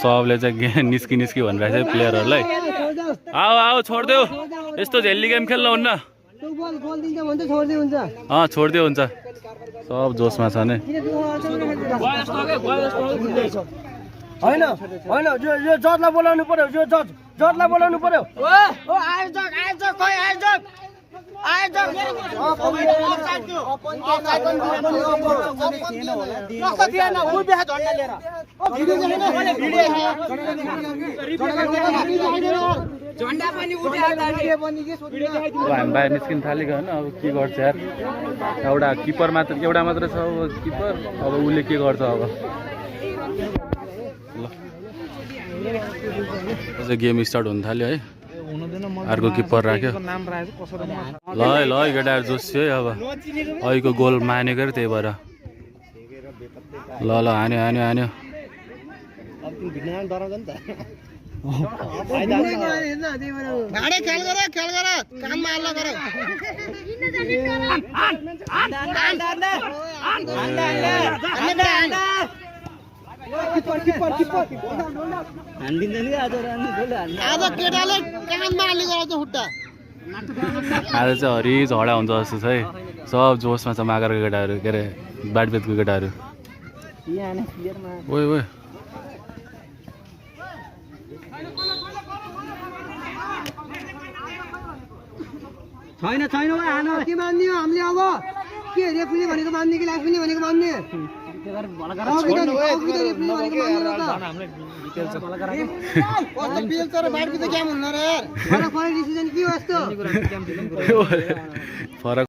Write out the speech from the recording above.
सबले चाहिँ निस्की निस्की भनिरहेको छ प्लेयरहरूलाई। आऊ आऊ छोडिदेऊ, यस्तो झेल्ली गेम खेल्न हुन्न। छोडिदियो हुन्छ, सब जोसमा छ नि। होइन होइन यो जजलाई बोलाउनु पर्यो, यो जजलाई बोलाउनु पर्यो। हामी बाहिर निस्किन थालेको होइन, अब के गर्छ यार। एउटा किपर मात्र, एउटा मात्र छ अब किपर। अब उसले के गर्छ अब। ल गेम स्टार्ट हुन थाल्यो है। अर्को किपर राख्यो। ल ल केटाहरू जोस है। अब अहिलेको गोल मानेको रे, त्यही भएर ल ल हान्यो हान्यो हान्यो। आज चाहिँ हरि झगडा हुन्छ जस्तो छ है। सब जोसमा छ मागरको केटाहरू, के अरे बाटबेतको केटाहरू। ओइ ओइ छैन छैन के मान्ने हो हामीले? अब के रेफ्रीले भनेको मान्ने कि लाफिने भनेको मान्ने? फरक